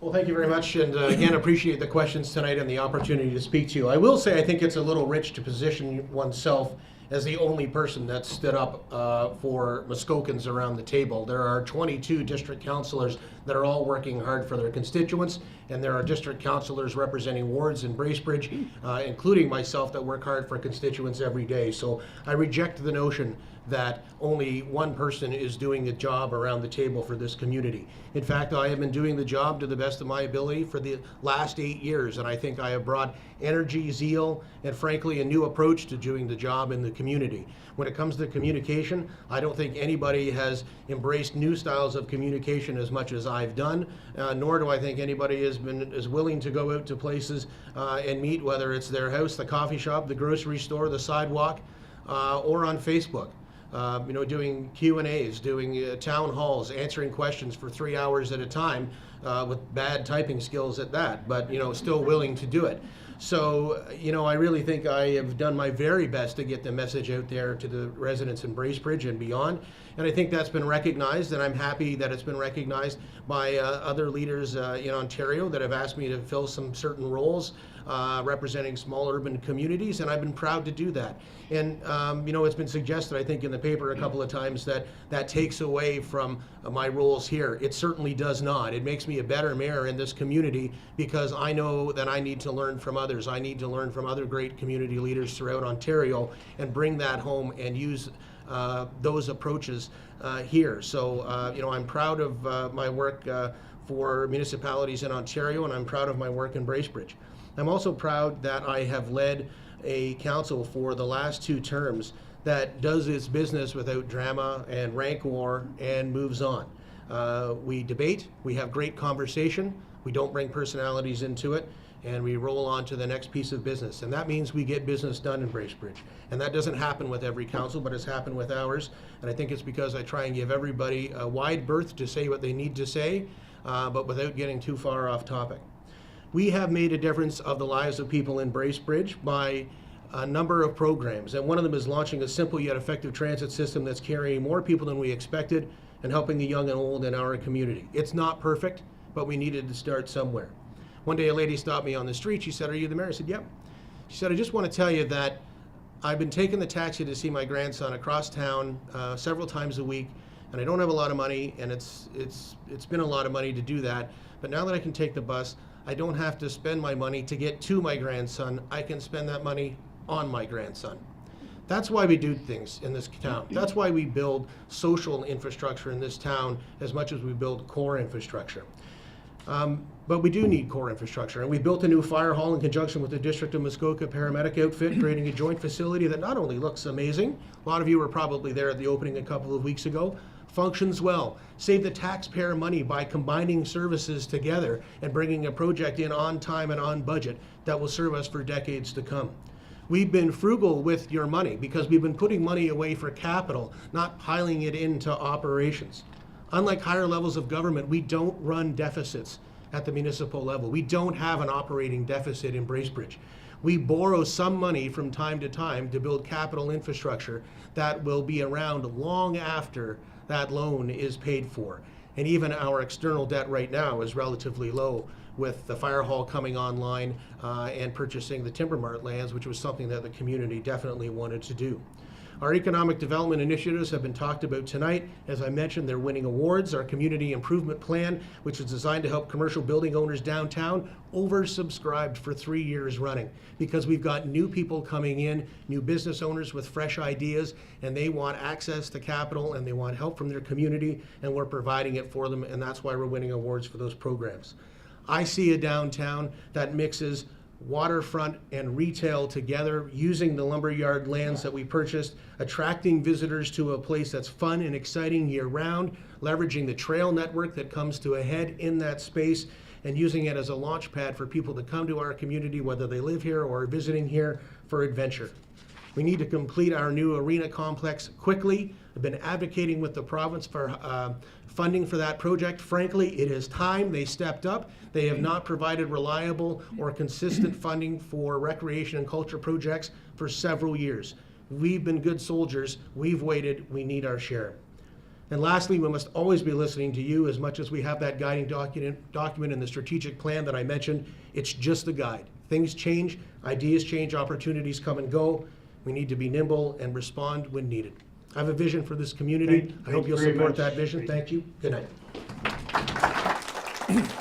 Well, thank you very much, and again, appreciate the questions tonight and the opportunity to speak to you. I will say I think it's a little rich to position oneself as the only person that stood up for Muskokans around the table. There are 22 district councillors that are all working hard for their constituents, and there are district councillors representing wards in Bracebridge, including myself, that work hard for constituents every day. So I reject the notion that only one person is doing the job around the table for this community. In fact, I have been doing the job to the best of my ability for the last 8 years, and I think I have brought energy, zeal, and frankly a new approach to doing the job in the community. When it comes to communication, I don't think anybody has embraced new styles of communication as much as I've done, nor do I think anybody has been as willing to go out to places and meet, whether it's their house, the coffee shop, the grocery store, the sidewalk, or on Facebook. Doing Q&As, doing town halls, answering questions for 3 hours at a time with bad typing skills at that, but still willing to do it. So, I really think I have done my very best to get the message out there to the residents in Bracebridge and beyond. And I think that's been recognized, and I'm happy that it's been recognized by other leaders in Ontario that have asked me to fill some certain roles representing small urban communities, and I've been proud to do that. And it's been suggested, I think, in the paper a couple of times that that takes away from my roles here. It certainly does not. It makes me a better mayor in this community because I know that I need to learn from others. I need to learn from other great community leaders throughout Ontario and bring that home and use those approaches here. So, I'm proud of my work for municipalities in Ontario, and I'm proud of my work in Bracebridge. I'm also proud that I have led a council for the last 2 terms that does its business without drama and rancor and moves on. We debate, we have great conversation, we don't bring personalities into it, and we roll on to the next piece of business. And that means we get business done in Bracebridge. And that doesn't happen with every council, but it's happened with ours. And I think it's because I try and give everybody a wide berth to say what they need to say, but without getting too far off topic. We have made a difference of the lives of people in Bracebridge by a number of programs, and one of them is launching a simple yet effective transit system that's carrying more people than we expected and helping the young and old in our community. It's not perfect, but we needed to start somewhere. One day a lady stopped me on the street. She said, "Are you the mayor?" I said, "Yep." She said, "I just want to tell you that I've been taking the taxi to see my grandson across town several times a week, and I don't have a lot of money, and it's been a lot of money to do that, but now that I can take the bus, I don't have to spend my money to get to my grandson. I can spend that money on my grandson." That's why we do things in this town. That's why we build social infrastructure in this town as much as we build core infrastructure. But we do need core infrastructure, and we built a new fire hall in conjunction with the District of Muskoka paramedic outfit, creating a joint facility that not only looks amazing, a lot of you were probably there at the opening a couple of weeks ago, functions well, save the taxpayer money by combining services together and bringing a project in on time and on budget that will serve us for decades to come. We've been frugal with your money because we've been putting money away for capital, not piling it into operations. Unlike higher levels of government, we don't run deficits at the municipal level. We don't have an operating deficit in Bracebridge. We borrow some money from time to time to build capital infrastructure that will be around long after that loan is paid for. And even our external debt right now is relatively low, with the fire hall coming online and purchasing the Timber Mart lands, which was something that the community definitely wanted to do. Our economic development initiatives have been talked about tonight. As I mentioned, they're winning awards. Our community improvement plan, which is designed to help commercial building owners downtown, oversubscribed for 3 years running because we've got new people coming in, new business owners with fresh ideas, and they want access to capital and they want help from their community, and we're providing it for them, and that's why we're winning awards for those programs. I see a downtown that mixes waterfront and retail together, using the lumberyard lands that we purchased, attracting visitors to a place that's fun and exciting year-round, leveraging the trail network that comes to a head in that space, and using it as a launch pad for people to come to our community, whether they live here or are visiting here, for adventure. We need to complete our new arena complex quickly. I've been advocating with the province for funding for that project. Frankly, it is time they stepped up. They have not provided reliable or consistent funding for recreation and culture projects for several years. We've been good soldiers. We've waited. We need our share. And lastly, we must always be listening to you as much as we have that guiding document in the strategic plan that I mentioned. It's just a guide. Things change, ideas change, opportunities come and go. We need to be nimble and respond when needed. I have a vision for this community. I hope you'll support that vision. Thank you. Good night.